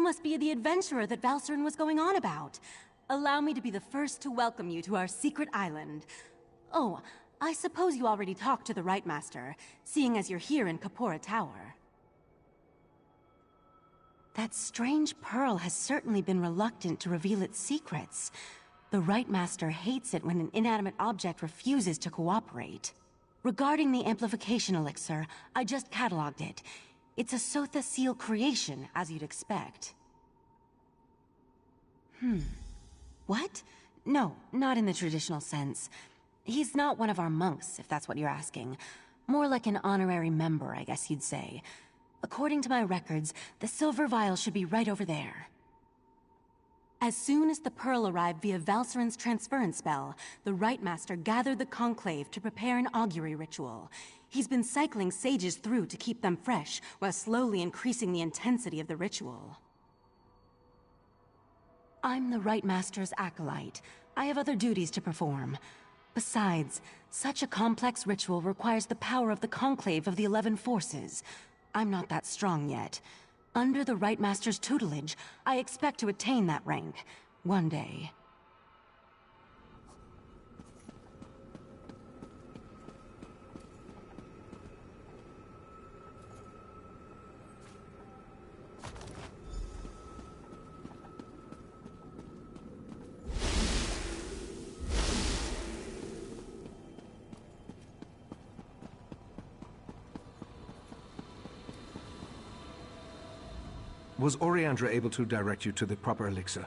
must be the adventurer that Valcerin was going on about. Allow me to be the first to welcome you to our secret island. Oh, I suppose you already talked to the Right Master, seeing as you're here in Kapora Tower. That strange pearl has certainly been reluctant to reveal its secrets. The Right Master hates it when an inanimate object refuses to cooperate. Regarding the amplification elixir, I just cataloged it. It's a Sotha seal creation, as you'd expect. What? No, not in the traditional sense. He's not one of our monks, if that's what you're asking. More like an honorary member, I guess you'd say. According to my records, the silver vial should be right over there. As soon as the pearl arrived via Valcerin's transference spell, the Right Master gathered the Conclave to prepare an augury ritual. He's been cycling sages through to keep them fresh, while slowly increasing the intensity of the ritual. I'm the Right Master's acolyte. I have other duties to perform. Besides, such a complex ritual requires the power of the Conclave of the 11 Forces. I'm not that strong yet. Under the Right Master's tutelage, I expect to attain that rank. One day. Was Oriandra able to direct you to the proper elixir?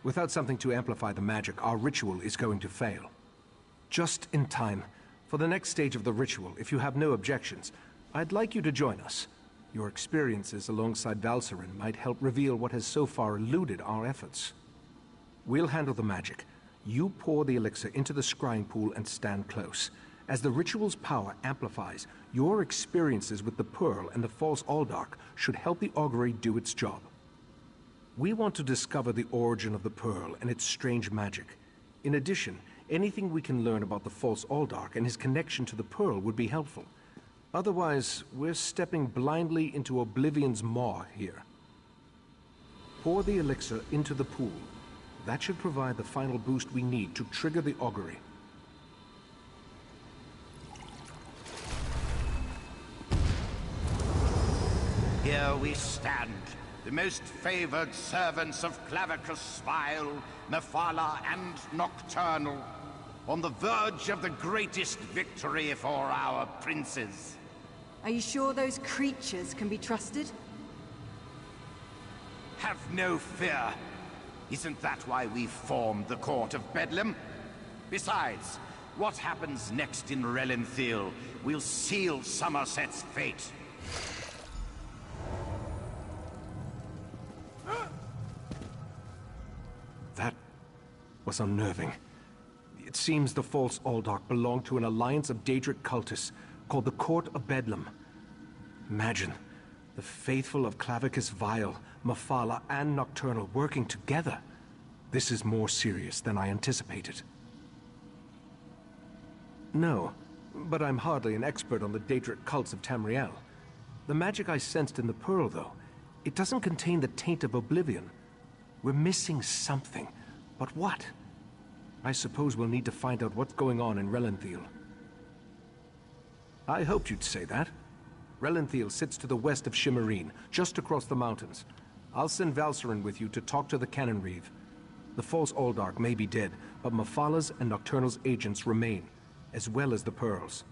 Without something to amplify the magic, our ritual is going to fail. Just in time. For the next stage of the ritual, if you have no objections, I'd like you to join us. Your experiences alongside Valcerin might help reveal what has so far eluded our efforts. We'll handle the magic. You pour the elixir into the scrying pool and stand close. As the ritual's power amplifies, your experiences with the Pearl and the False Aldark should help the augury do its job. We want to discover the origin of the Pearl and its strange magic. In addition, anything we can learn about the False Aldark and his connection to the Pearl would be helpful. Otherwise, we're stepping blindly into Oblivion's maw here. Pour the elixir into the pool. That should provide the final boost we need to trigger the augury. Here we stand, the most favored servants of Clavicus Vile, Mephala, and Nocturnal, on the verge of the greatest victory for our princes. Are you sure those creatures can be trusted? Have no fear. Isn't that why we formed the Court of Bedlam? Besides, what happens next in Relenthil will seal Summerset's fate. That was unnerving. It seems the False Aldark belonged to an alliance of Daedric cultists called the Court of Bedlam. Imagine, the faithful of Clavicus Vile, Mephala, and Nocturnal working together. This is more serious than I anticipated. No, but I'm hardly an expert on the Daedric cults of Tamriel. The magic I sensed in the Pearl, though, it doesn't contain the taint of Oblivion. We're missing something. But what? I suppose we'll need to find out what's going on in Relenthil. I hoped you'd say that. Relenthil sits to the west of Shimmerine, just across the mountains. I'll send Valcerin with you to talk to the Cannon Reeve. The False Aldark may be dead, but Mephala's and Nocturnal's agents remain, as well as the Pearls.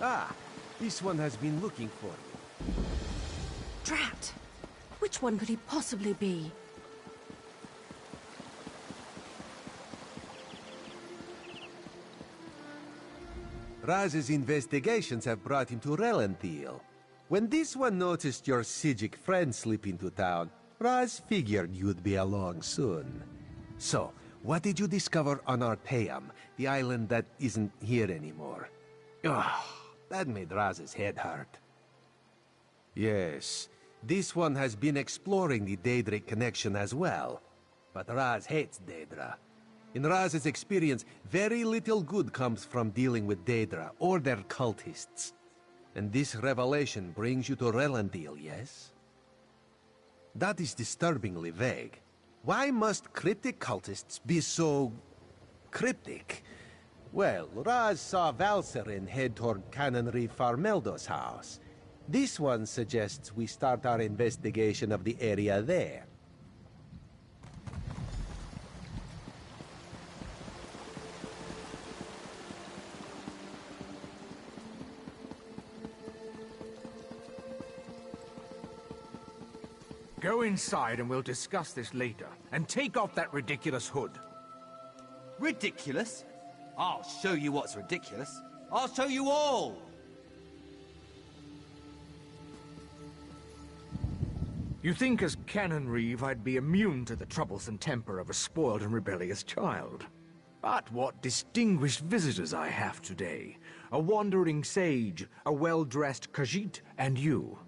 Ah, this one has been looking for you. Drat! Which one could he possibly be? Raz's investigations have brought him to Relenthiel. When this one noticed your Sijic friend slip into town, Raz figured you'd be along soon. So, what did you discover on Arteum, the island that isn't here anymore? Ugh, that made Raz's head hurt. Yes, this one has been exploring the Daedric connection as well. But Raz hates Daedra. In Raz's experience, very little good comes from dealing with Daedra or their cultists. And this revelation brings you to Relenthiel, yes? That is disturbingly vague. Why must cryptic cultists be so... cryptic? Well, Raz saw Valserin head toward Canonry Farmeldo's house. This one suggests we start our investigation of the area there. Go inside and we'll discuss this later. And take off that ridiculous hood. Ridiculous? I'll show you what's ridiculous. I'll show you all! You think as Canon Reeve I'd be immune to the troublesome temper of a spoiled and rebellious child. But what distinguished visitors I have today. A wandering sage, a well-dressed Khajiit, and you.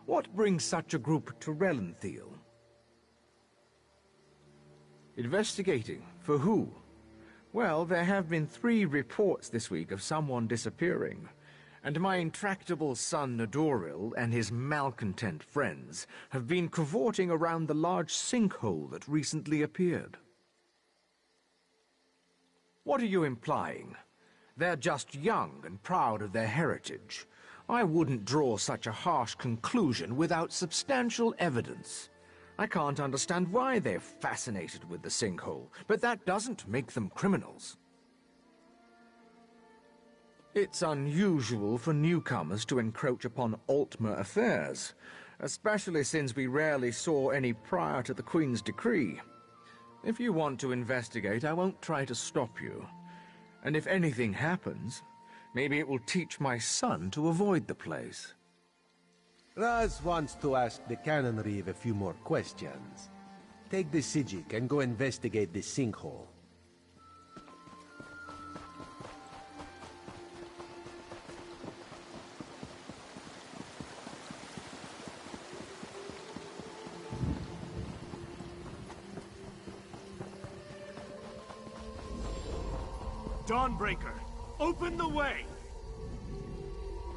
What brings such a group to Relenthiel? Investigating. For who? Well, there have been 3 reports this week of someone disappearing. And my intractable son Nadoril and his malcontent friends have been cavorting around the large sinkhole that recently appeared. What are you implying? They're just young and proud of their heritage. I wouldn't draw such a harsh conclusion without substantial evidence. I can't understand why they're fascinated with the sinkhole, but that doesn't make them criminals. It's unusual for newcomers to encroach upon Altmer affairs, especially since we rarely saw any prior to the Queen's decree. If you want to investigate, I won't try to stop you. And if anything happens, maybe it will teach my son to avoid the place. Raz wants to ask the Canon Reeve a few more questions. Take the Sijic and go investigate the sinkhole. Dawnbreaker, open the way!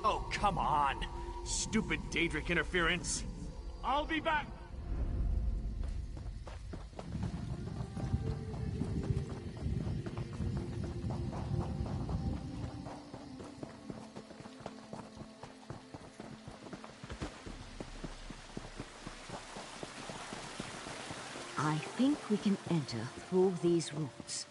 Oh, come on! Stupid Daedric interference! I'll be back. I think we can enter through these roots.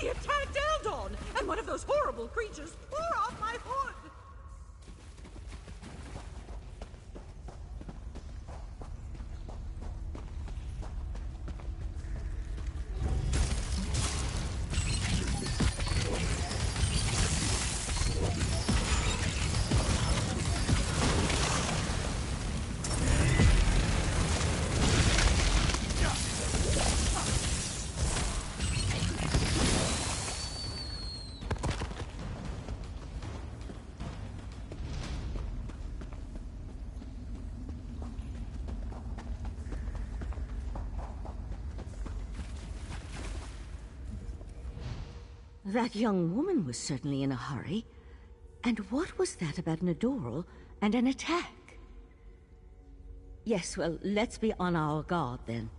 He attacked Eldon, and one of those horrible creatures tore off my hood! That young woman was certainly in a hurry. And what was that about Nadoral and an attack? Yes, well, let's be on our guard then.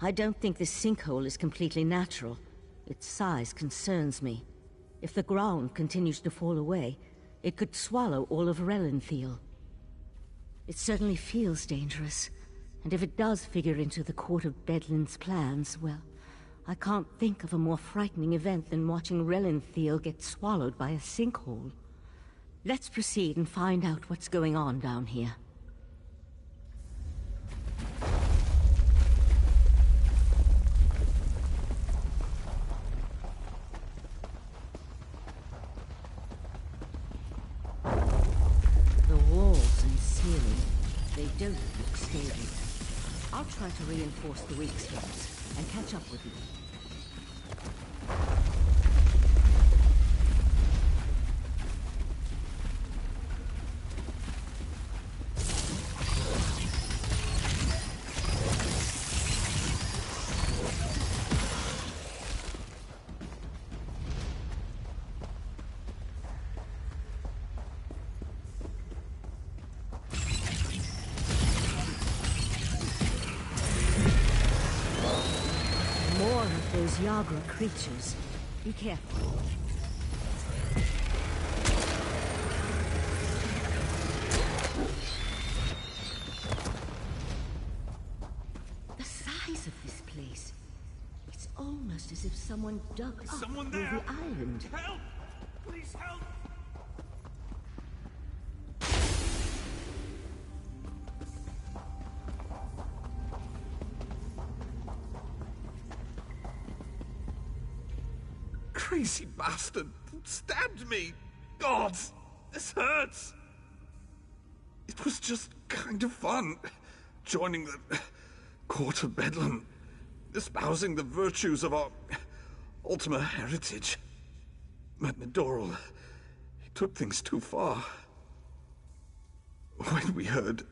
I don't think this sinkhole is completely natural. Its size concerns me. If the ground continues to fall away, it could swallow all of Relenthal. It certainly feels dangerous. And if it does figure into the Court of Bedlin's plans, well, I can't think of a more frightening event than watching Relenthal get swallowed by a sinkhole. Let's proceed and find out what's going on down here. The walls and ceiling, they don't look stable. I'll try to reinforce the weak spots and catch up with you. More of those Yagra creatures. Be careful. The size of this place. It's almost as if someone dug up Someone through there? the island. Help! Please help! Crazy bastard stabbed me! God, this hurts! It was just kind of fun, joining the Court of Bedlam, espousing the virtues of our Ultima heritage. But Nadoral, he took things too far. When we heard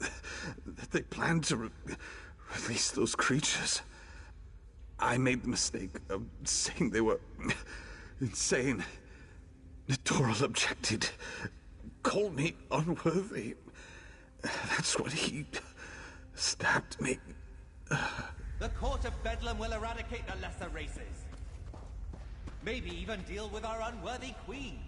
that they planned to release those creatures, I made the mistake of saying they were insane. Nadoral objected, called me unworthy. That's when he stabbed me. The Court of Bedlam will eradicate the lesser races. Maybe even deal with our unworthy queen.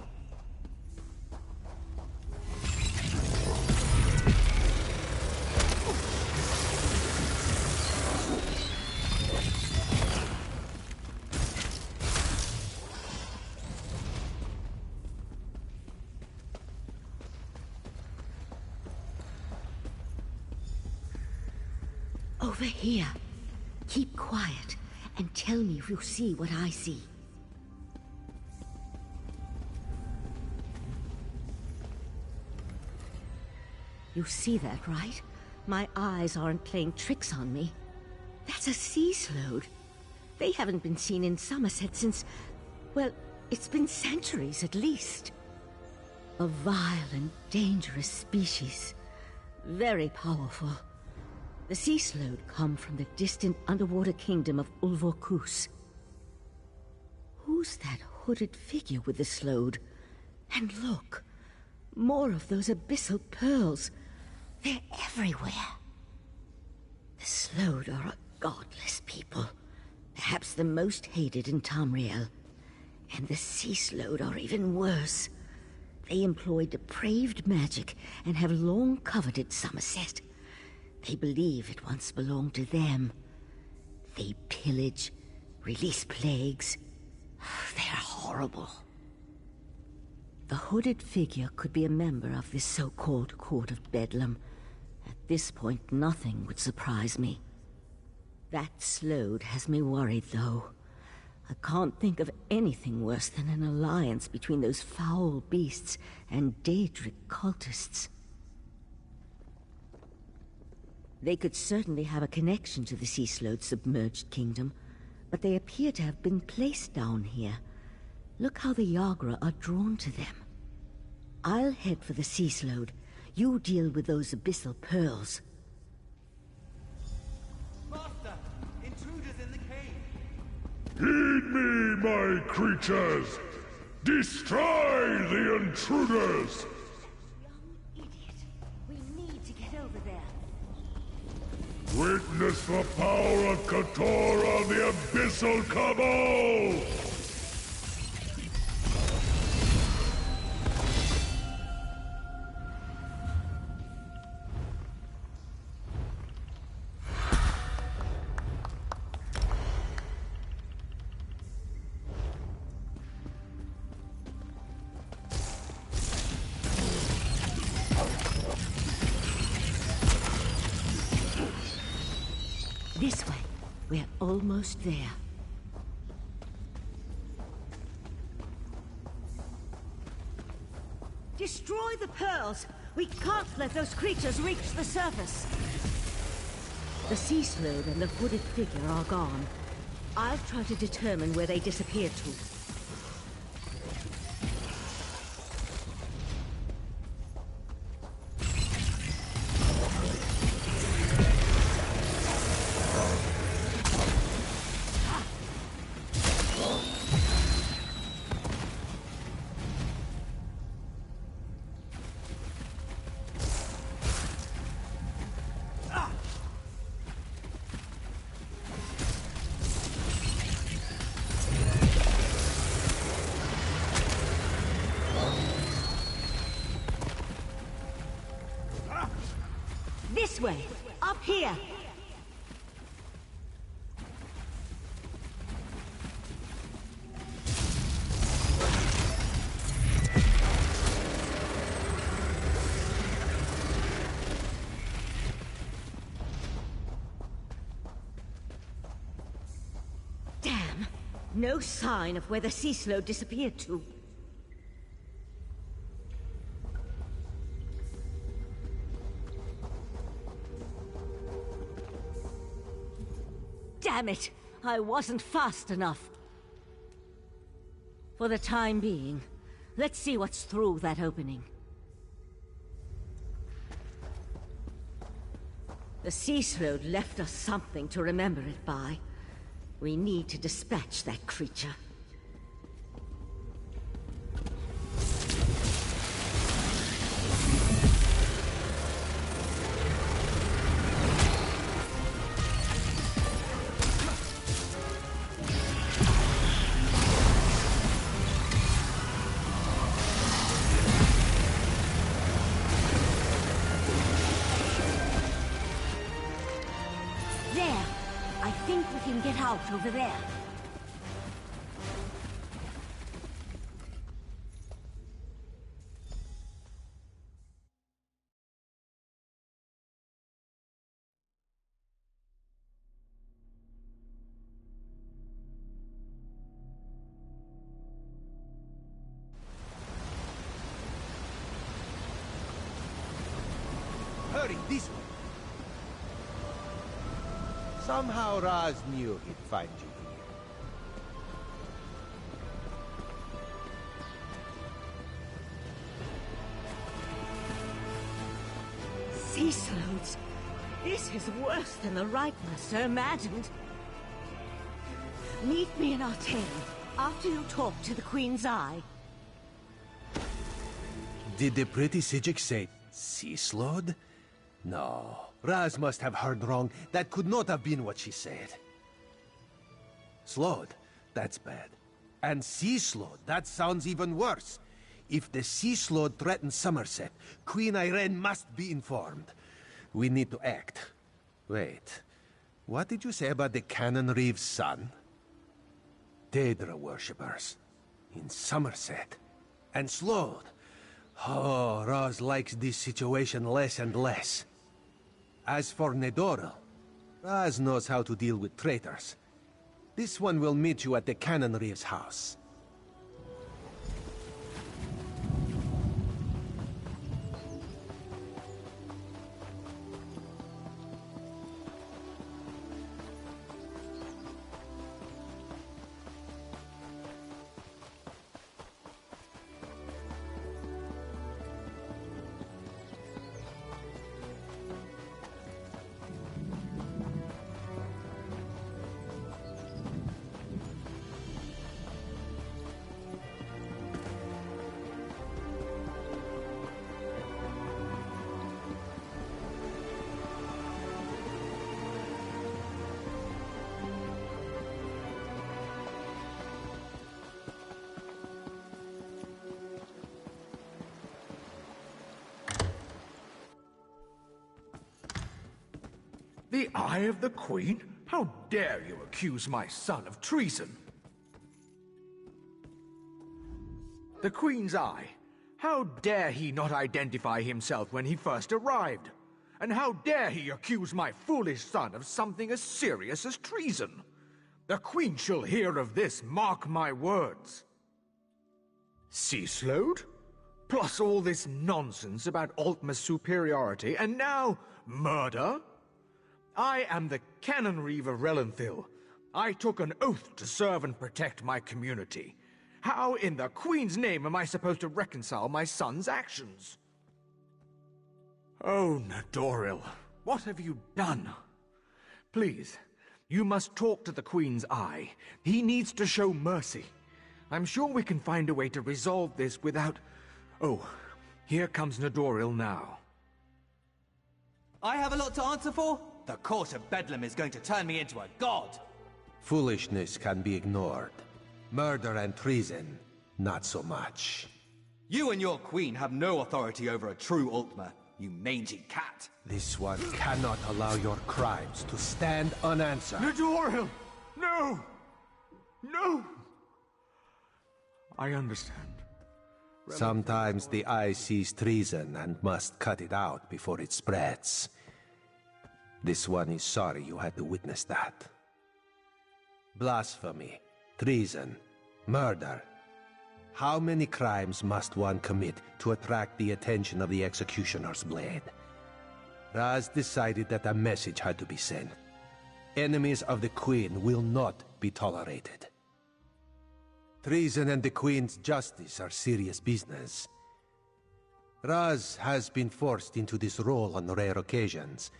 Over here. Keep quiet and tell me if you see what I see. You see that, right? My eyes aren't playing tricks on me. That's a sea slode. They haven't been seen in Summerset since... well, it's been centuries at least. A vile and dangerous species. Very powerful. The sea slode come from the distant underwater kingdom of Ulvorkus. Who's that hooded figure with the slode? And look, more of those abyssal pearls. They're everywhere. The slode are a godless people. Perhaps the most hated in Tamriel. And the sea slode are even worse. They employ depraved magic and have long coveted Summerset. They believe it once belonged to them. They pillage, release plagues. They're horrible. The hooded figure could be a member of this so-called Court of Bedlam. At this point, nothing would surprise me. That slode has me worried, though. I can't think of anything worse than an alliance between those foul beasts and Daedric cultists. They could certainly have a connection to the sea slode's submerged kingdom, but they appear to have been placed down here. Look how the Yagra are drawn to them. I'll head for the sea slode. You deal with those abyssal pearls. Master! Intruders in the cave! Heed me, my creatures! Destroy the intruders! Young idiot. We need to get over there. Witness the power of Kator on the Abyssal Cabal! This way. We're almost there. Destroy the pearls! We can't let those creatures reach the surface! The sea slode and the hooded figure are gone. I'll try to determine where they disappeared to. This way! Up here! Damn! No sign of where the sea slode disappeared to. Damn it! I wasn't fast enough. For the time being, let's see what's through that opening. The sea slode left us something to remember it by. We need to dispatch that creature. There! I think we can get out over there. Hurry, this way! Somehow Raz knew he'd find you here. Sea slodes. This is worse than the Right Master imagined. Meet me in Artane after you talk to the Queen's Eye. Did the pretty Sijik say sea slode? No. Raz must have heard wrong. That could not have been what she said. Slode? That's bad. And sea slode? That sounds even worse. If the sea slode threatens Summerset, Queen Irene must be informed. We need to act. Wait. What did you say about the Cannon Reeve's son? Daedra worshippers. In Summerset. And Slode. Oh, Raz likes this situation less and less. As for Nedoril, Raz knows how to deal with traitors. This one will meet you at the Cannon Reeve's house. The Eye of the Queen? How dare you accuse my son of treason? The Queen's Eye. How dare he not identify himself when he first arrived? And how dare he accuse my foolish son of something as serious as treason? The Queen shall hear of this, mark my words. Sea Slode? Plus all this nonsense about Altma's superiority, and now murder? I am the Cannon Reeve of Relenthil. I took an oath to serve and protect my community. How in the Queen's name am I supposed to reconcile my son's actions? Oh, Nedoril, what have you done? Please, you must talk to the Queen's Eye. He needs to show mercy. I'm sure we can find a way to resolve this without... Oh, here comes Nedoril now. I have a lot to answer for? The Court of Bedlam is going to turn me into a god! Foolishness can be ignored. Murder and treason, not so much. You and your queen have no authority over a true Altma, you mangy cat. This one cannot allow your crimes to stand unanswered. Nedoril! No! No! I understand. Sometimes the eye sees treason and must cut it out before it spreads. This one is sorry you had to witness that. Blasphemy, treason, murder. How many crimes must one commit to attract the attention of the executioner's blade? Raz decided that a message had to be sent. Enemies of the Queen will not be tolerated. Treason and the Queen's justice are serious business. Raz has been forced into this role on rare occasions,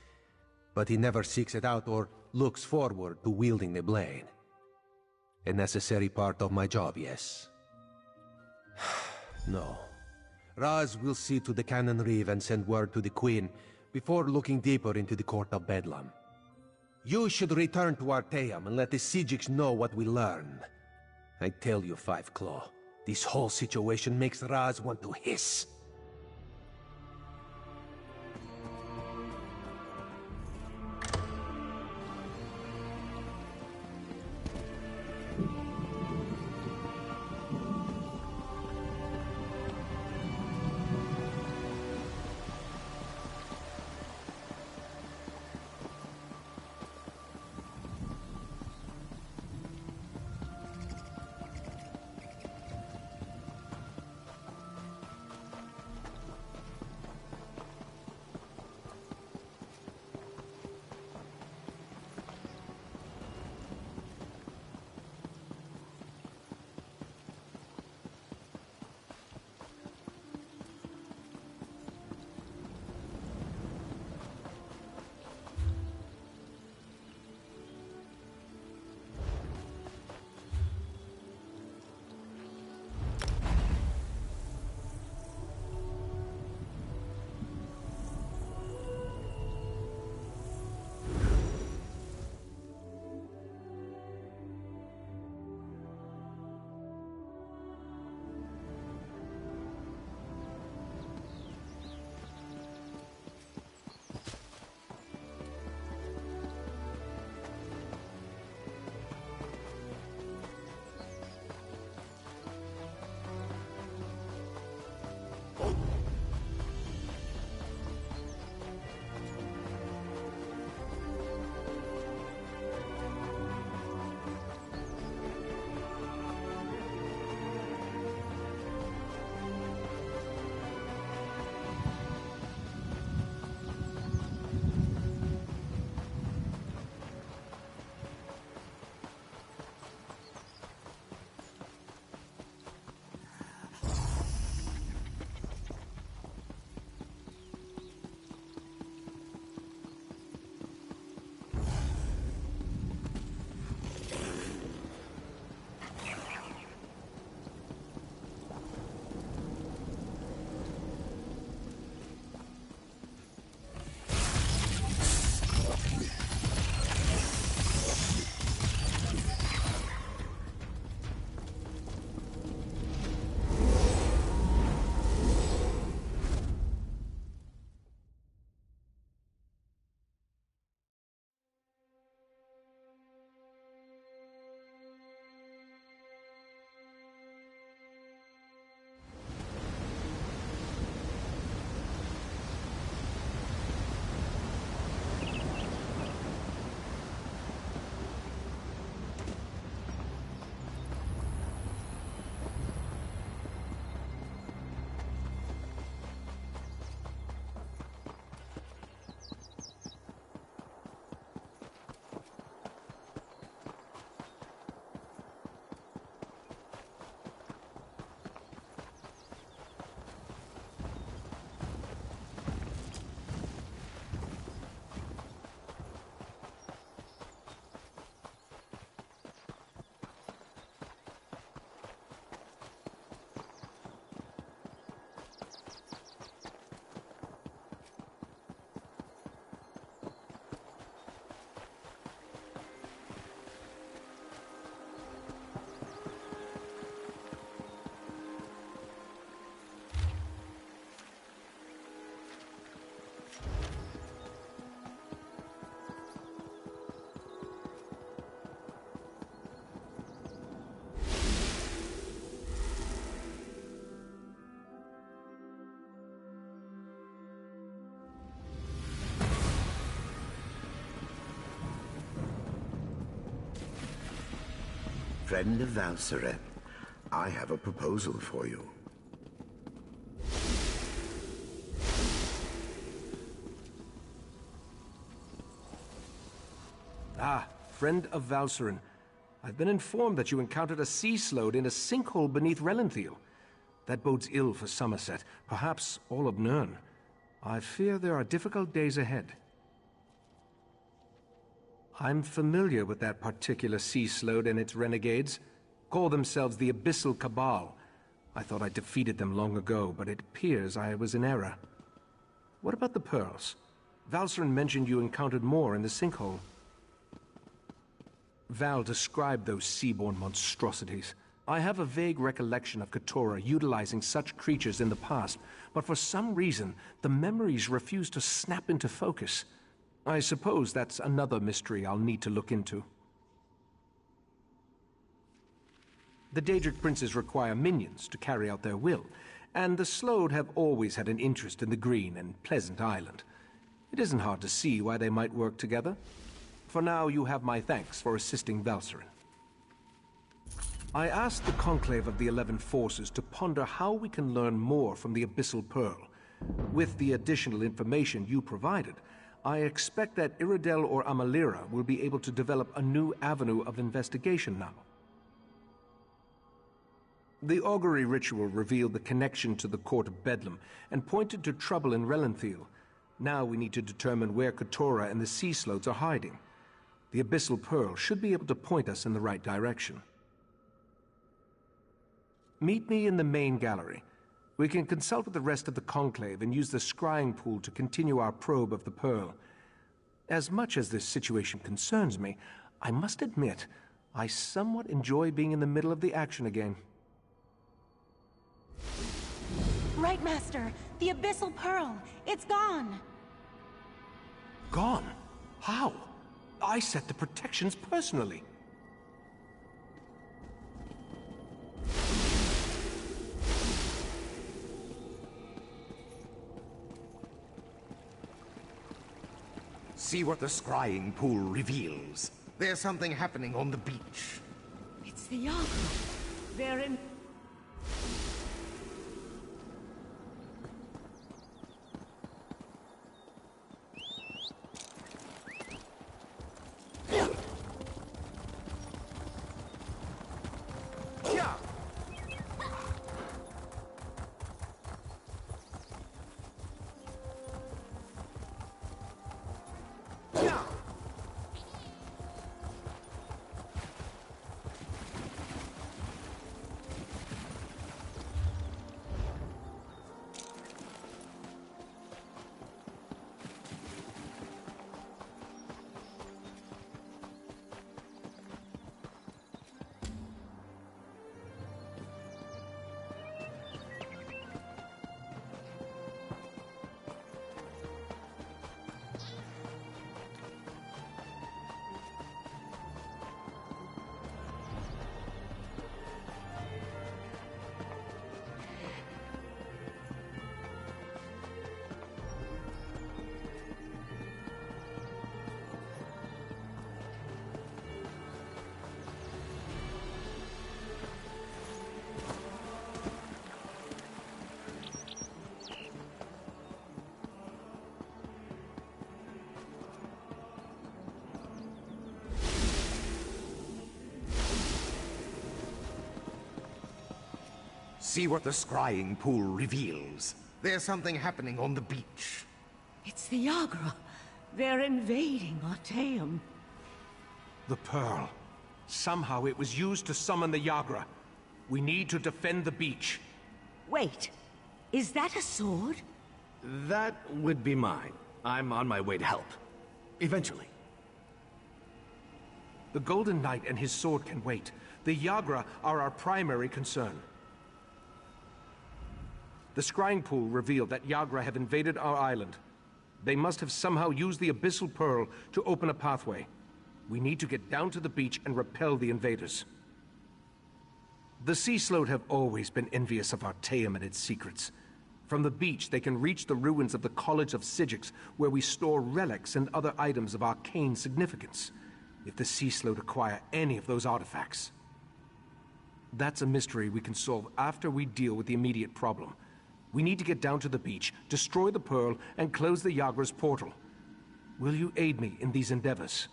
but he never seeks it out or looks forward to wielding the blade. A necessary part of my job, yes. No. Raz will see to the Cannon Reeve and send word to the Queen before looking deeper into the Court of Bedlam. You should return to Artaeum and let the Sijiks know what we learned. I tell you, Five Claw, this whole situation makes Raz want to hiss. friend of Valseren, I have a proposal for you. Ah, friend of Valseren. I've been informed that you encountered a sea slode in a sinkhole beneath Relenthiel. That bodes ill for Summerset, perhaps all of Nirn. I fear there are difficult days ahead. I'm familiar with that particular sea slode and its renegades. Call themselves the Abyssal Cabal. I thought I defeated them long ago, but it appears I was in error. What about the pearls? Valseren mentioned you encountered more in the sinkhole. Val described those seaborne monstrosities. I have a vague recollection of Katora utilizing such creatures in the past, but for some reason, the memories refuse to snap into focus. I suppose that's another mystery I'll need to look into. The Daedric princes require minions to carry out their will, and the Slode have always had an interest in the green and pleasant island. It isn't hard to see why they might work together. For now, you have my thanks for assisting Valseren. I asked the Conclave of the 11 Forces to ponder how we can learn more from the Abyssal Pearl. With the additional information you provided, I expect that Iridel or Amalira will be able to develop a new avenue of investigation now. The augury ritual revealed the connection to the Court of Bedlam and pointed to trouble in Relenthiel. Now we need to determine where Katora and the Sea Slodes are hiding. The Abyssal Pearl should be able to point us in the right direction. Meet me in the main gallery. We can consult with the rest of the Conclave and use the scrying pool to continue our probe of the Pearl. As much as this situation concerns me, I must admit, I somewhat enjoy being in the middle of the action again. Right, Master. The Abyssal Pearl. It's gone. Gone? How? I set the protections personally. See what the scrying pool reveals. There's something happening on the beach. It's the Yagra. They're in... See what the scrying pool reveals. There's something happening on the beach. It's the Yagra. They're invading Artaeum. The Pearl. Somehow it was used to summon the Yagra. We need to defend the beach. Wait. Is that a sword? That would be mine. I'm on my way to help. Eventually. The Golden Knight and his sword can wait. The Yagra are our primary concern. The scrying pool revealed that Yagra have invaded our island. They must have somehow used the Abyssal Pearl to open a pathway. We need to get down to the beach and repel the invaders. The Sea Slode have always been envious of Artaeum and its secrets. From the beach, they can reach the ruins of the College of Sigix, where we store relics and other items of arcane significance. If the Sea Slode acquire any of those artifacts... That's a mystery we can solve after we deal with the immediate problem. We need to get down to the beach, destroy the Pearl, and close the Yagra's portal. Will you aid me in these endeavors?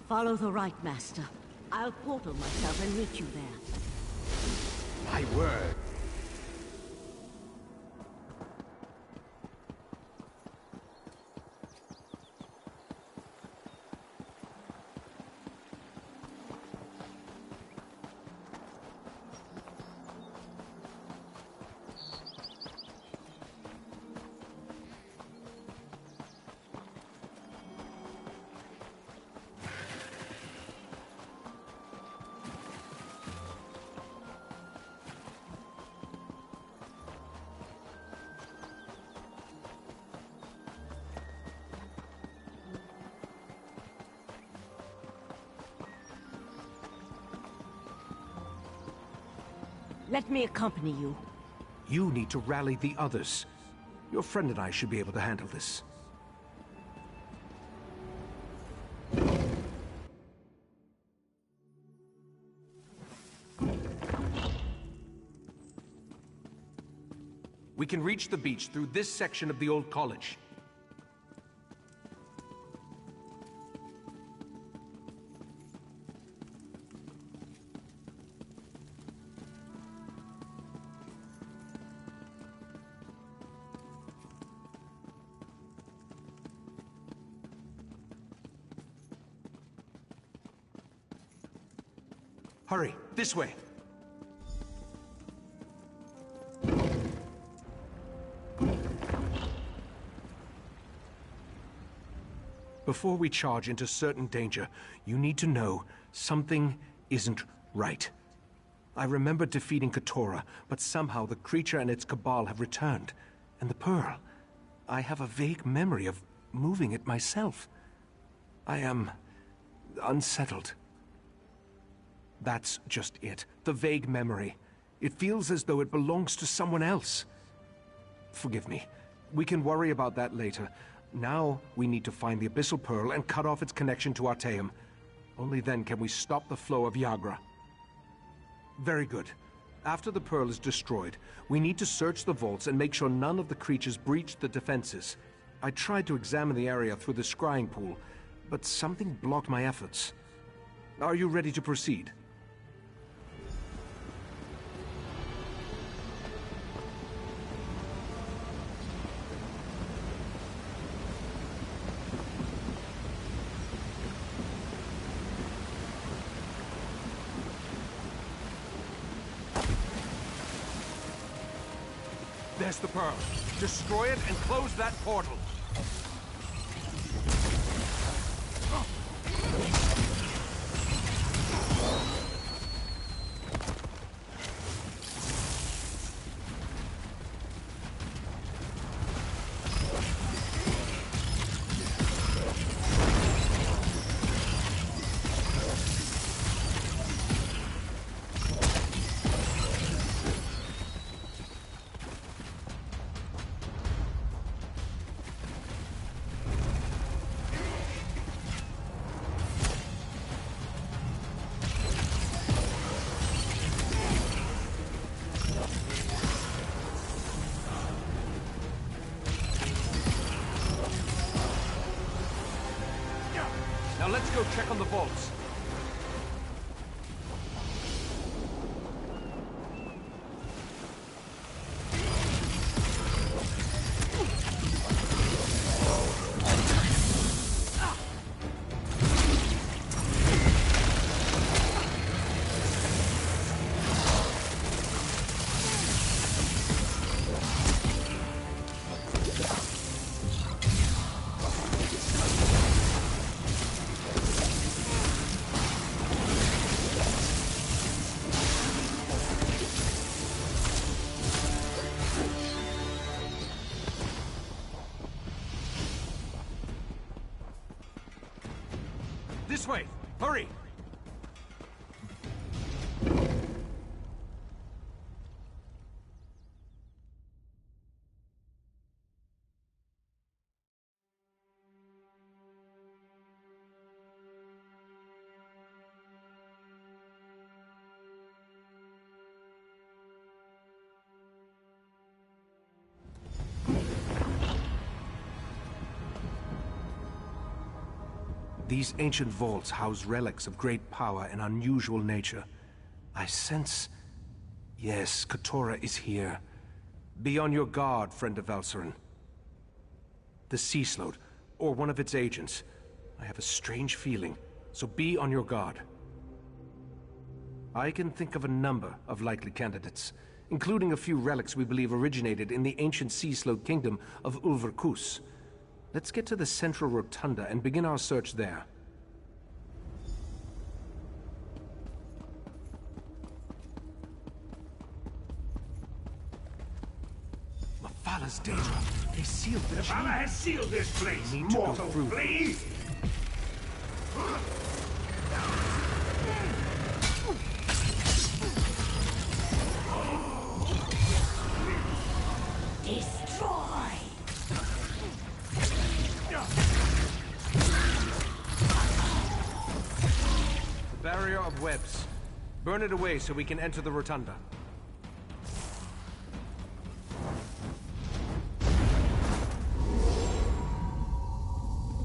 Follow the right, Master. I'll portal myself and meet you there. My word. Let me accompany you. You need to rally the others. Your friend and I should be able to handle this. We can reach the beach through this section of the old college. Hurry, this way. Before we charge into certain danger, you need to know something isn't right. I remember defeating Keturah, but somehow the creature and its cabal have returned. And the Pearl, I have a vague memory of moving it myself. I am unsettled. That's just it. The vague memory. It feels as though it belongs to someone else. Forgive me. We can worry about that later. Now, we need to find the Abyssal Pearl and cut off its connection to Artaeum. Only then can we stop the flow of Yagra. Very good. After the Pearl is destroyed, we need to search the vaults and make sure none of the creatures breach the defenses. I tried to examine the area through the scrying pool, but something blocked my efforts. Are you ready to proceed? There's the Pearl. Destroy it and close that portal. Now let's go check on the vaults. This way! Hurry! These ancient vaults house relics of great power and unusual nature. I sense... Yes, Katora is here. Be on your guard, friend of Valcerin. The Sea Slode, or one of its agents. I have a strange feeling, so be on your guard. I can think of a number of likely candidates, including a few relics we believe originated in the ancient Sea Slode kingdom of Ulverkus. Let's get to the central rotunda and begin our search there. Mephala Daedra, they sealed the Mephala has sealed this place, mortal flea! Destroy! The barrier of webs. Burn it away so we can enter the rotunda.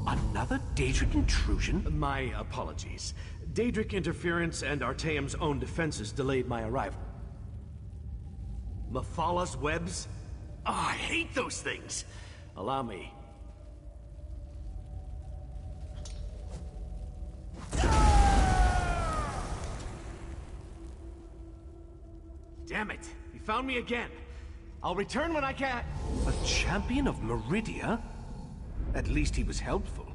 Another Daedric intrusion? My apologies. Daedric interference and Artaeum's own defenses delayed my arrival. Mephala's webs? Oh, I hate those things! Allow me. Damn it! You found me again! I'll return when I can! A champion of Meridia? At least he was helpful.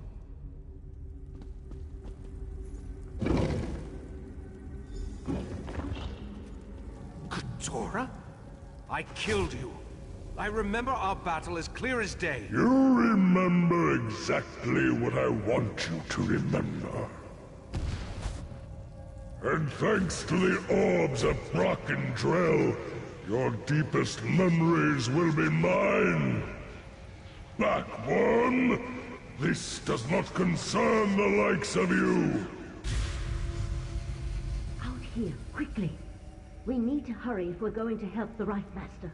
Katora? I killed you. I remember our battle as clear as day. You remember exactly what I want you to remember. And thanks to the orbs of Brock and Drell, your deepest memories will be mine. Backworm, this does not concern the likes of you. Out here, quickly. We need to hurry if we're going to help the Right Master.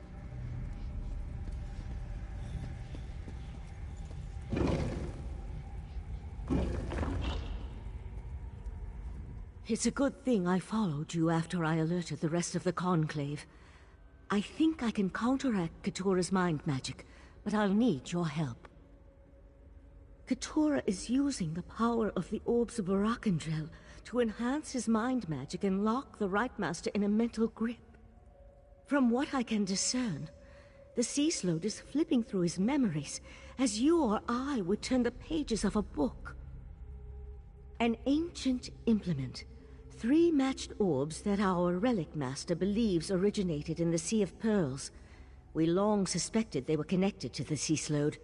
It's a good thing I followed you after I alerted the rest of the Conclave. I think I can counteract Katora's mind magic, but I'll need your help. Katora is using the power of the orbs of Barakandrel to enhance his mind magic and lock the Right Master in a mental grip. From what I can discern, the Sea Slode is flipping through his memories as you or I would turn the pages of a book. An ancient implement. 3 matched orbs that our Relic Master believes originated in the Sea of Pearls. We long suspected they were connected to the Sea Slode.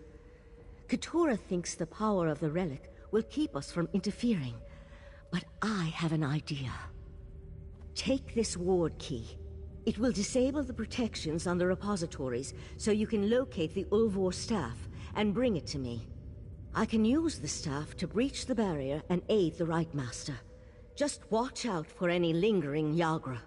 Katora thinks the power of the relic will keep us from interfering, but I have an idea. Take this ward key. It will disable the protections on the repositories so you can locate the Ulvor staff and bring it to me. I can use the staff to breach the barrier and aid the Right Master. Just watch out for any lingering Yagra.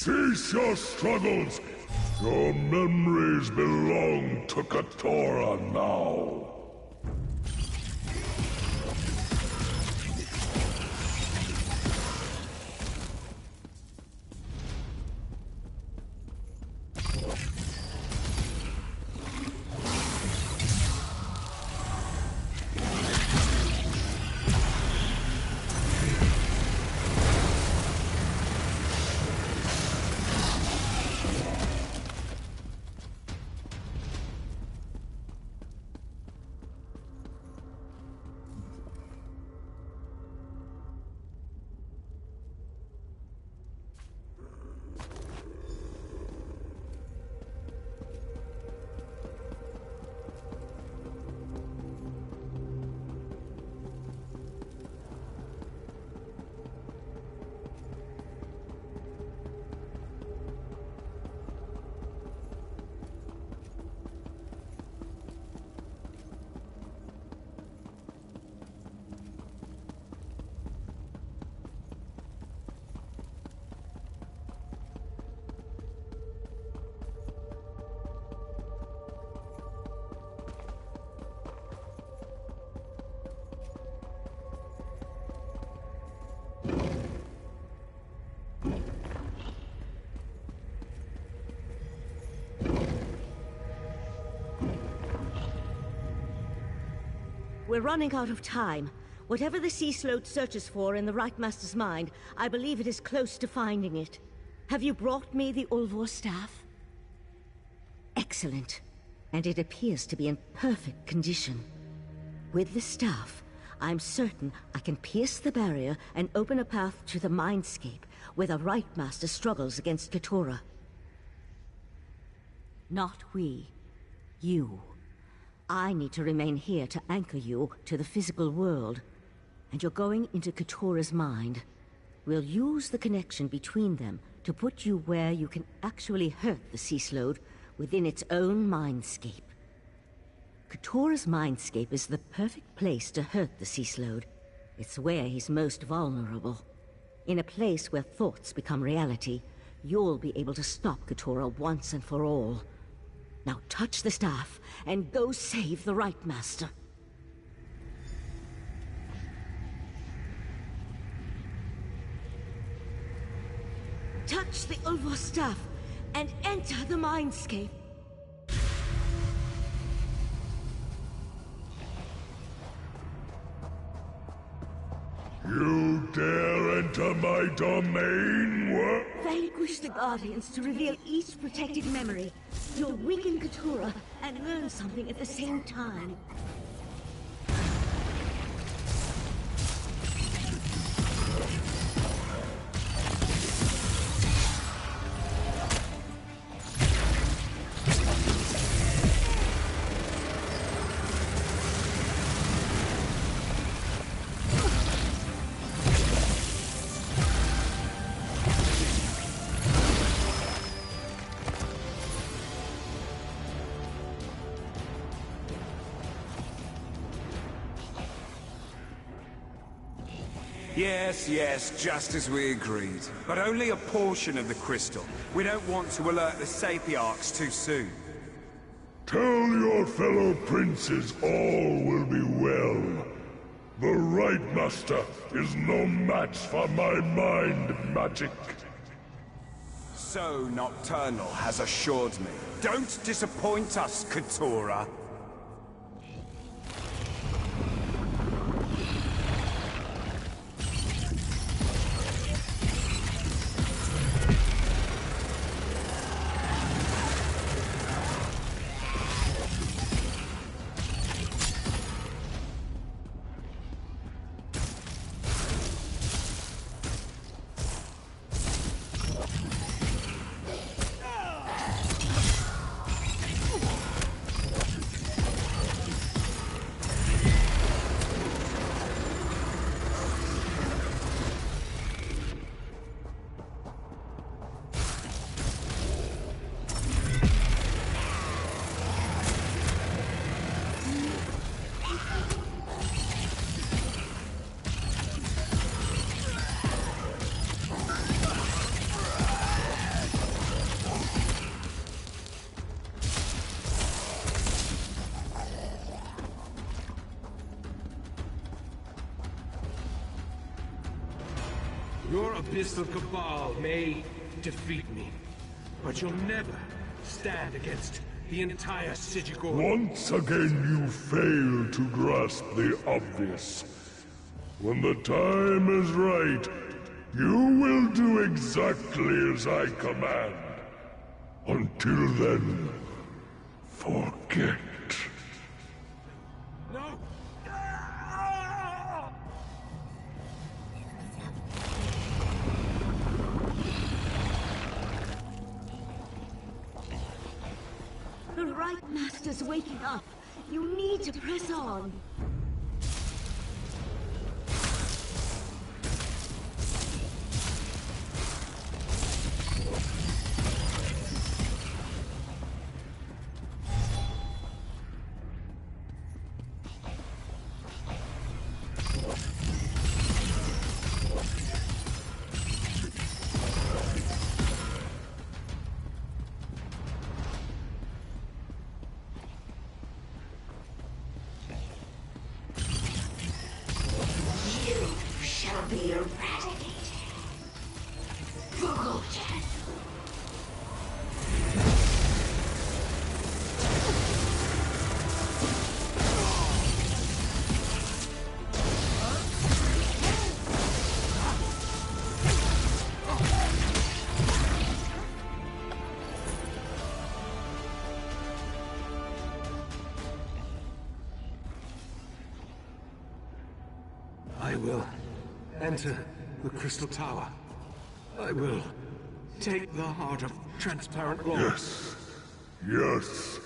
Cease your struggles! Your memories belong to Katora now. We're running out of time. Whatever the Sea Sloat searches for in the Right Master's mind, I believe it is close to finding it. Have you brought me the Ulvor staff? Excellent. And it appears to be in perfect condition. With the staff, I'm certain I can pierce the barrier and open a path to the Mindscape, where the Right Master struggles against Katora. Not we. You. I need to remain here to anchor you to the physical world. And you're going into Katora's mind. We'll use the connection between them to put you where you can actually hurt the Sea Sloat within its own mindscape. Katora's mindscape is the perfect place to hurt the Sea Sloat. It's where he's most vulnerable. In a place where thoughts become reality, you'll be able to stop Katora once and for all. Now touch the staff, and go save the Right Master. Touch the Ulvor staff, and enter the Mindscape. You dare enter my domain, Vanquish the Guardians to reveal each protected memory. You'll weaken Katora and learn something at the same time. Yes, just as we agreed. But only a portion of the crystal. We don't want to alert the Sapiarchs too soon. Tell your fellow princes all will be well. The Right Master is no match for my mind magic. So Nocturnal has assured me. Don't disappoint us, Katora. Your abyssal cabal may defeat me, but you'll never stand against the entire Sigigor. Once again you fail to grasp the obvious. When the time is right, you will do exactly as I command. Until then, forget. No! The Right Master's waking up. You need to press on. Be eradicated. Forgotten. I will enter the Crystal Tower. I will take the heart of Transparent Lord. Yes. Yes.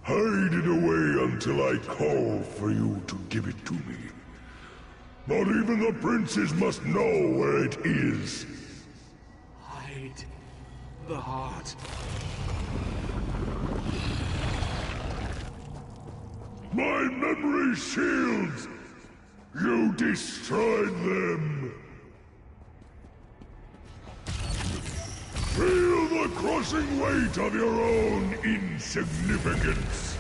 Hide it away until I call for you to give it to me. Not even the princes must know where it is. Hide the heart. My memory shields! You destroyed them! Feel the crushing weight of your own insignificance!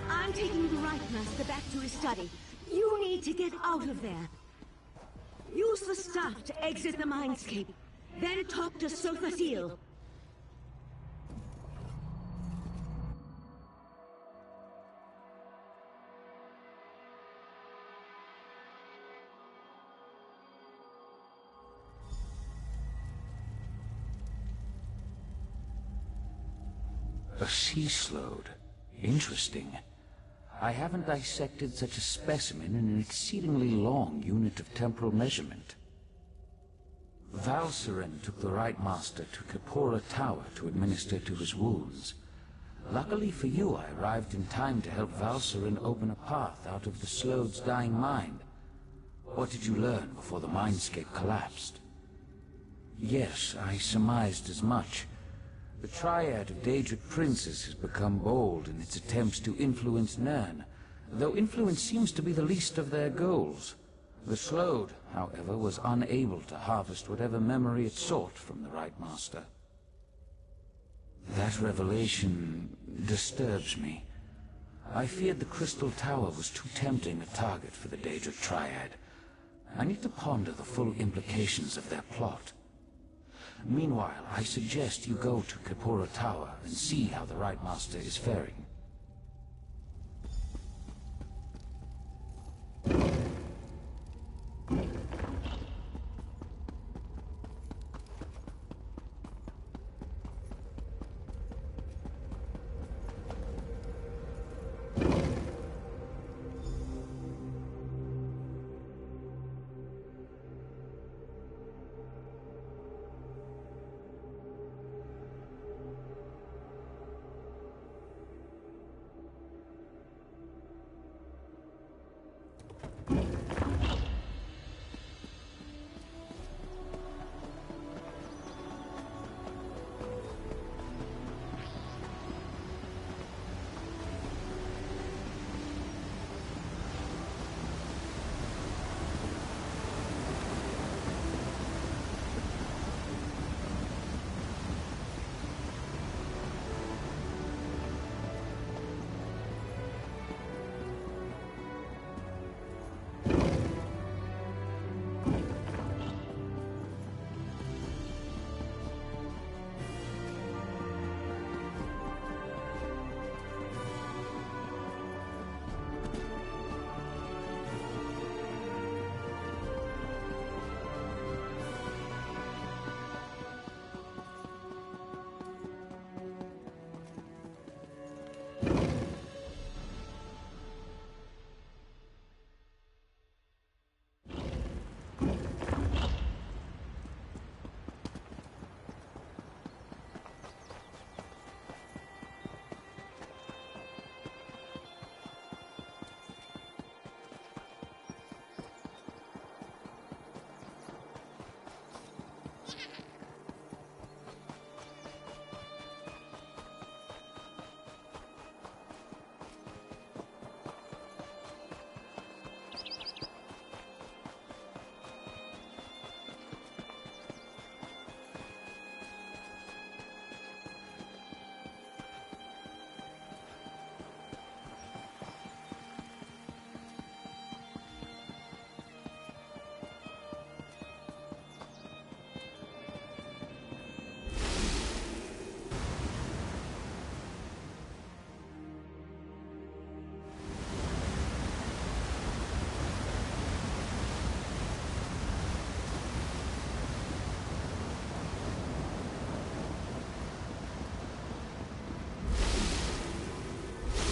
I'm taking the Right Master back to his study. You need to get out of there. Use the staff to exit the mindscape. Then talk to Sophasil. A sea slode. Interesting. I haven't dissected such a specimen in an exceedingly long unit of temporal measurement. Valcerin took the Right Master to Kapora Tower to administer to his wounds. Luckily for you, I arrived in time to help Valcerin open a path out of the Slode's dying mind. What did you learn before the mindscape collapsed? Yes, I surmised as much. The triad of Daedric princes has become bold in its attempts to influence Nirn, though influence seems to be the least of their goals. The Slode, however, was unable to harvest whatever memory it sought from the Right Master. That revelation disturbs me. I feared the Crystal Tower was too tempting a target for the Daedric triad. I need to ponder the full implications of their plot. Meanwhile, I suggest you go to Kapora Tower and see how the Right Master is faring.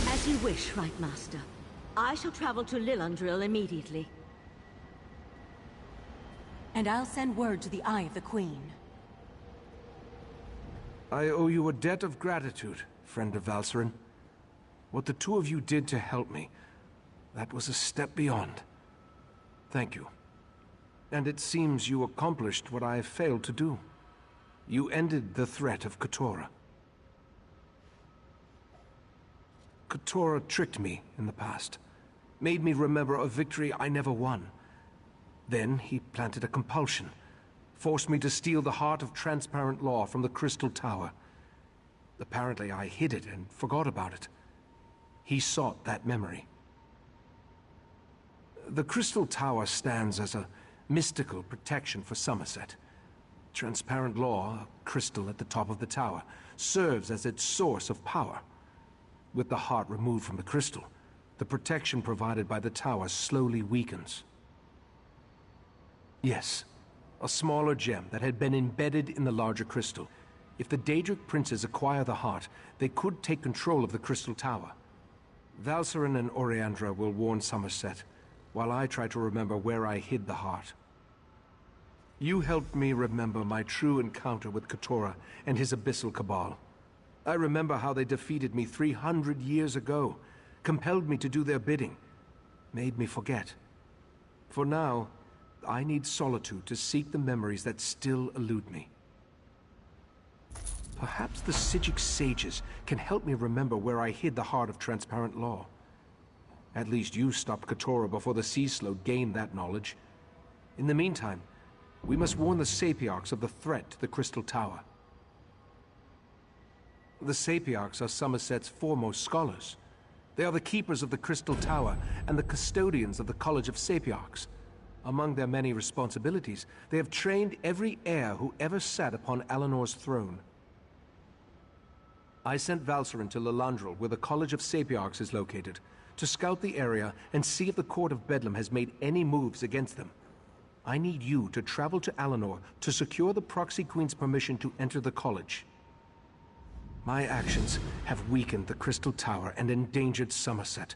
As you wish, Right Master. I shall travel to Lilundril immediately. And I'll send word to the Eye of the Queen. I owe you a debt of gratitude, friend of Valcerin. What the two of you did to help me, that was a step beyond. Thank you. And it seems you accomplished what I failed to do. You ended the threat of Katora. Katora tricked me in the past, made me remember a victory I never won. Then he planted a compulsion, forced me to steal the heart of transparent law from the Crystal Tower. Apparently I hid it and forgot about it. He sought that memory. The Crystal Tower stands as a mystical protection for Summerset. Transparent law, a crystal at the top of the tower, serves as its source of power. With the heart removed from the crystal, the protection provided by the tower slowly weakens. Yes, a smaller gem that had been embedded in the larger crystal. If the Daedric princes acquire the heart, they could take control of the Crystal Tower. Valcerin and Oriandra will warn Summerset, while I try to remember where I hid the heart. You helped me remember my true encounter with Katora and his Abyssal Cabal. I remember how they defeated me 300 years ago, compelled me to do their bidding, made me forget. For now, I need solitude to seek the memories that still elude me. Perhaps the Psijic sages can help me remember where I hid the heart of transparent law. At least you stopped Katora before the Sea Slode gained that knowledge. In the meantime, we must warn the Sapiarchs of the threat to the Crystal Tower. The Sapiarchs are Summerset's foremost scholars. They are the keepers of the Crystal Tower and the custodians of the College of Sapiarchs. Among their many responsibilities, they have trained every heir who ever sat upon Alinor's throne. I sent Valcerin to Lalandril, where the College of Sapiarchs is located, to scout the area and see if the Court of Bedlam has made any moves against them. I need you to travel to Alinor to secure the Proxy Queen's permission to enter the college. My actions have weakened the Crystal Tower and endangered Summerset.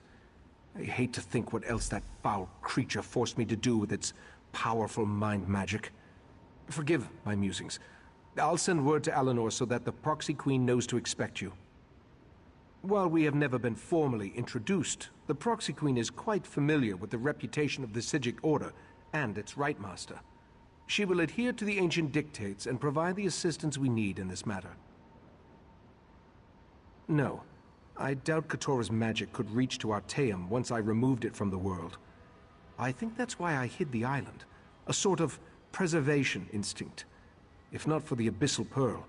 I hate to think what else that foul creature forced me to do with its powerful mind magic. Forgive my musings. I'll send word to Alinor so that the Proxy Queen knows to expect you. While we have never been formally introduced, the Proxy Queen is quite familiar with the reputation of the Psijic Order and its Rightmaster. She will adhere to the ancient dictates and provide the assistance we need in this matter. No, I doubt Katora's magic could reach to Artaeum once I removed it from the world. I think that's why I hid the island, a sort of preservation instinct. If not for the Abyssal Pearl,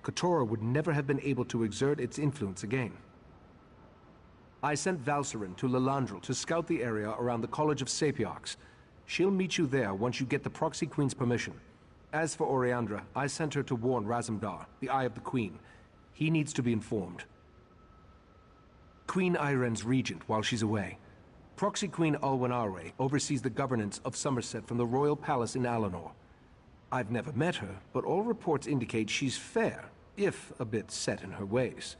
Katora would never have been able to exert its influence again. I sent Valcerin to Lalandril to scout the area around the College of Sapiarchs. She'll meet you there once you get the Proxy Queen's permission. As for Oriandra, I sent her to warn Razumdar, the Eye of the Queen. He needs to be informed. Queen Iren's regent while she's away. Proxy Queen Alwyn Arwe oversees the governance of Summerset from the royal palace in Alinor. I've never met her, but all reports indicate she's fair, if a bit set in her ways.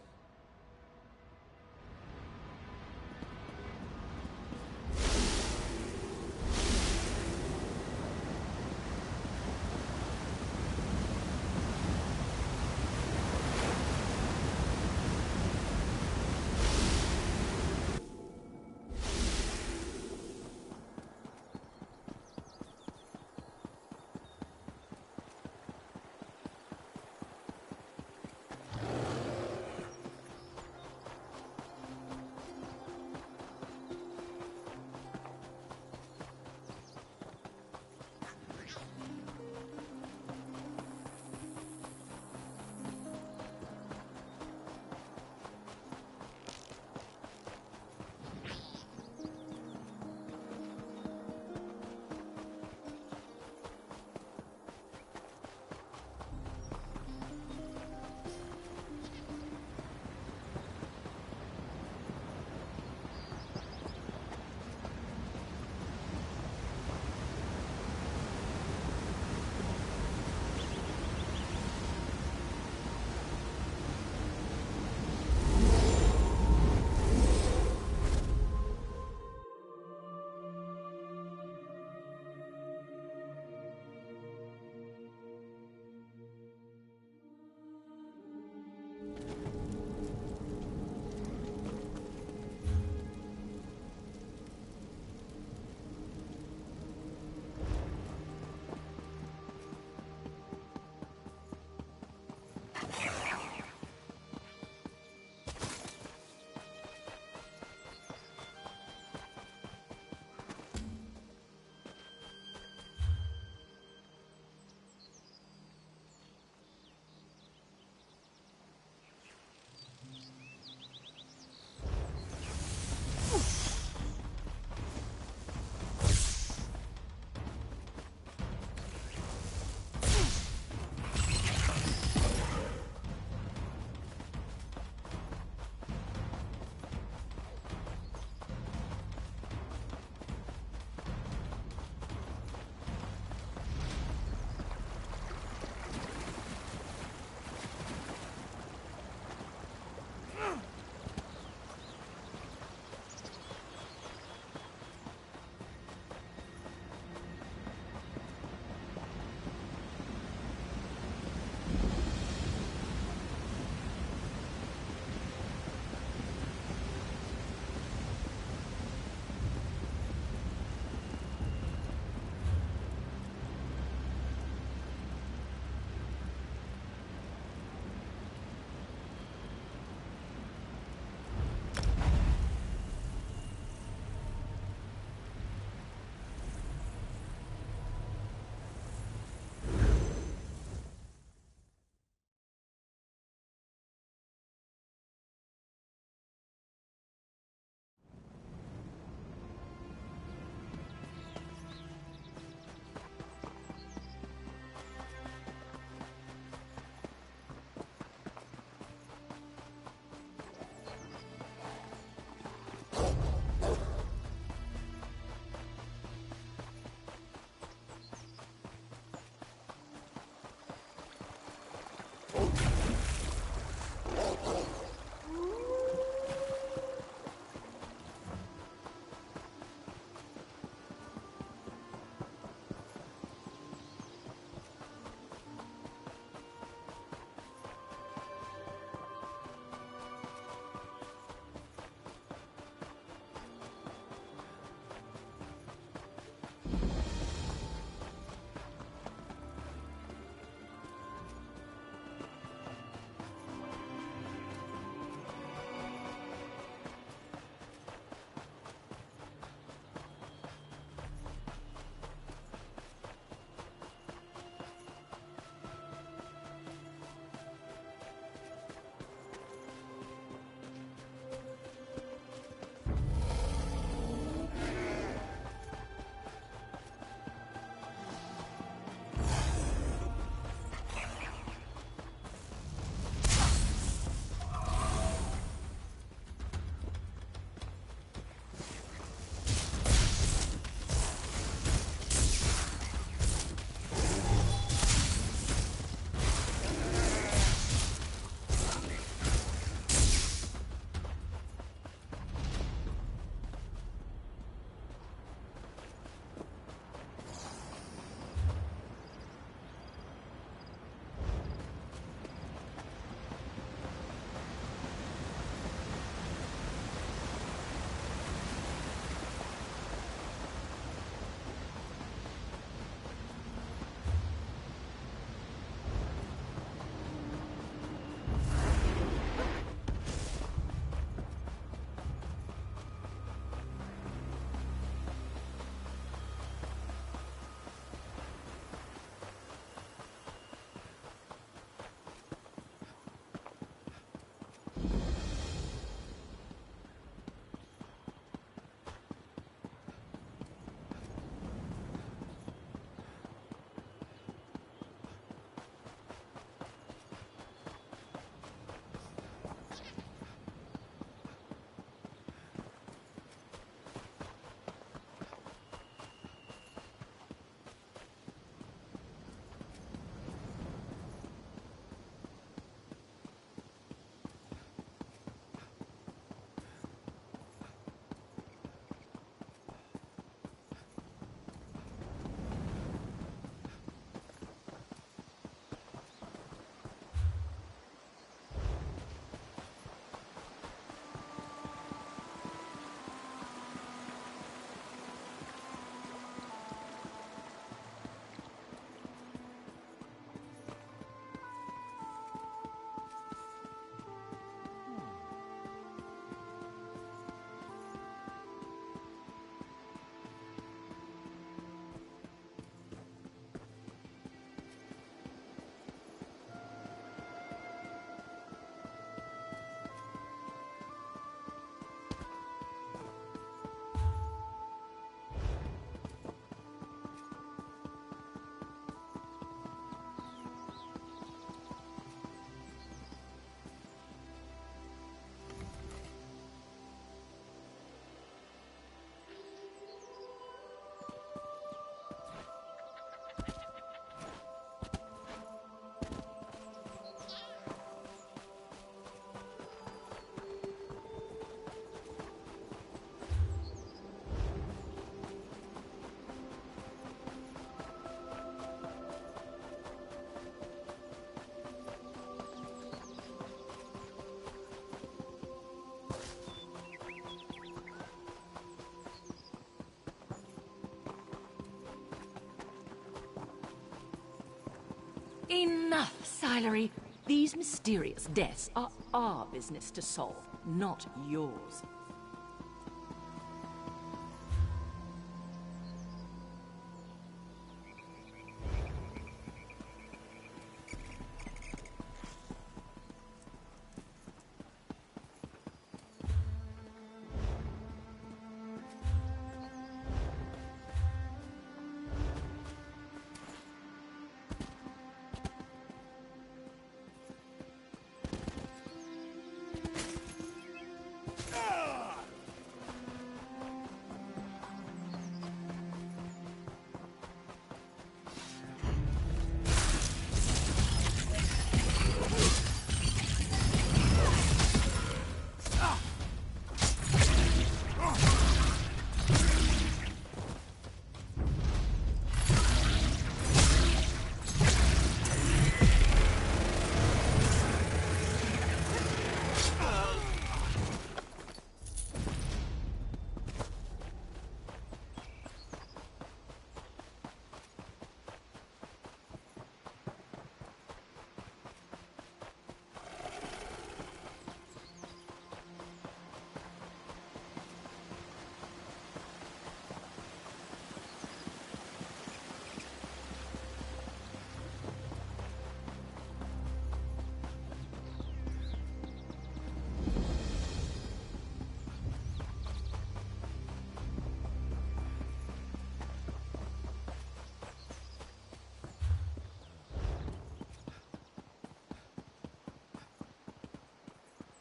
Enough, Silery. These mysterious deaths are our business to solve, not yours.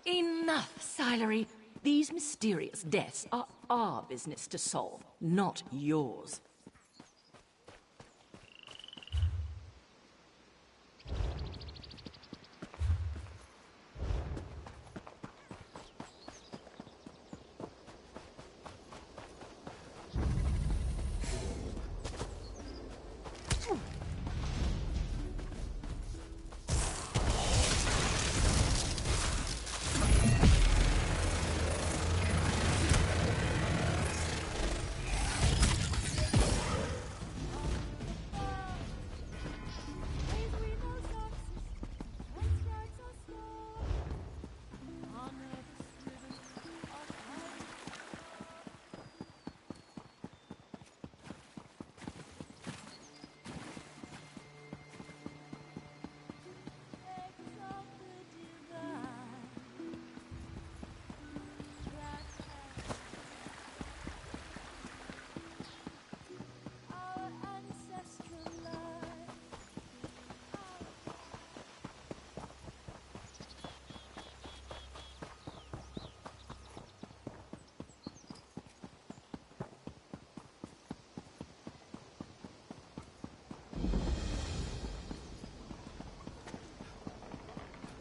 Enough, Silery. These mysterious deaths are our business to solve, not yours.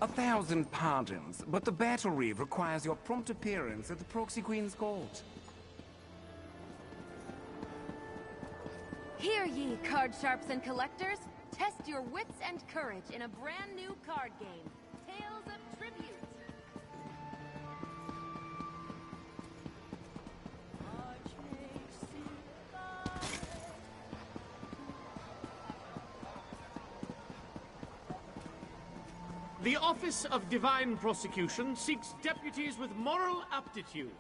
A thousand pardons, but the battery requires your prompt appearance at the Proxy Queen's court. Hear ye, card sharps and collectors! Test your wits and courage in a brand new card game, Tales of Tribute! The Office of Divine Prosecution seeks deputies with moral aptitude.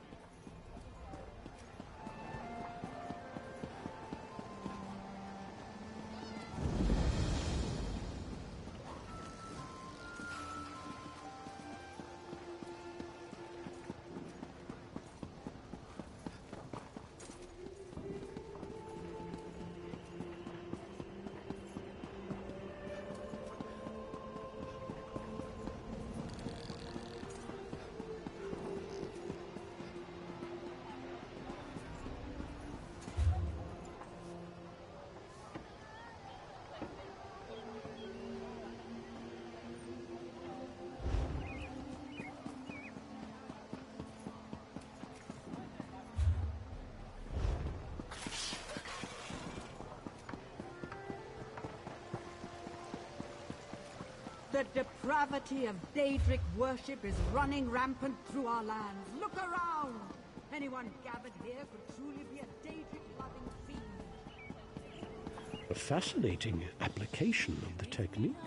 The depravity of Daedric worship is running rampant through our lands. Look around! Anyone gathered here could truly be a Daedric-loving fiend. A fascinating application of the technique.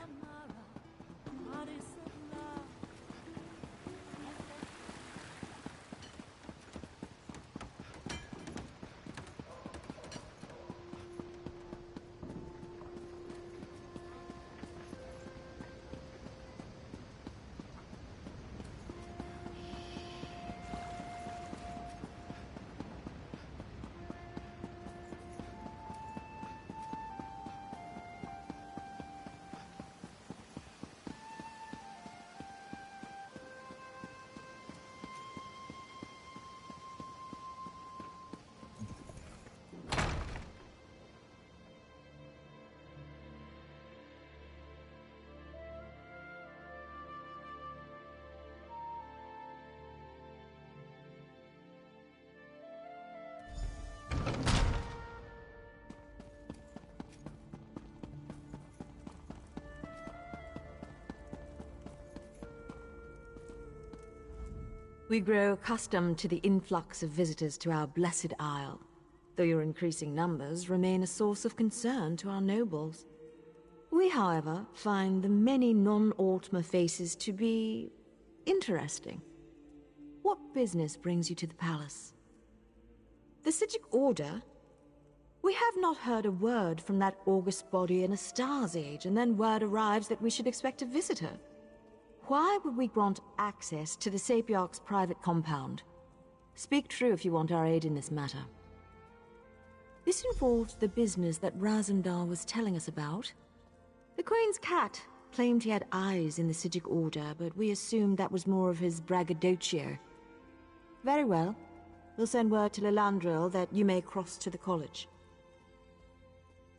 We grow accustomed to the influx of visitors to our blessed isle, though your increasing numbers remain a source of concern to our nobles. We, however, find the many non-Altmer faces to be interesting. What business brings you to the palace? The Psijic Order? We have not heard a word from that august body in a star's age, and then word arrives that we should expect a visitor. Why would we grant access to the Sapiarch's private compound? Speak true if you want our aid in this matter. This involved the business that Razumdar was telling us about. The Queen's cat claimed he had eyes in the Psijic Order, but we assumed that was more of his braggadocio. Very well. We'll send word to Lilandril that you may cross to the college.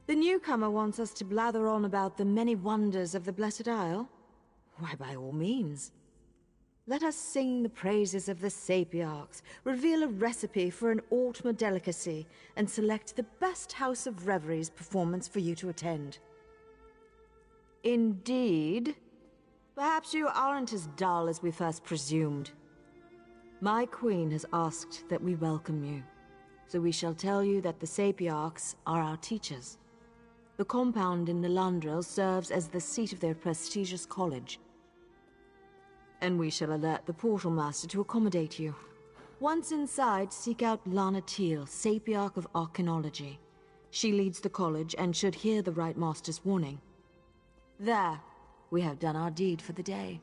The newcomer wants us to blather on about the many wonders of the Blessed Isle? Why, by all means. Let us sing the praises of the Sapiarchs, reveal a recipe for an Altmer delicacy, and select the best House of Reveries performance for you to attend. Indeed. Perhaps you aren't as dull as we first presumed. My queen has asked that we welcome you, so we shall tell you that the Sapiarchs are our teachers. The compound in Lilandril serves as the seat of their prestigious college. And we shall alert the Portal Master to accommodate you. Once inside, seek out Lana Teal, Sapiarch of Archaeology. She leads the college and should hear the Right Master's warning. There, we have done our deed for the day.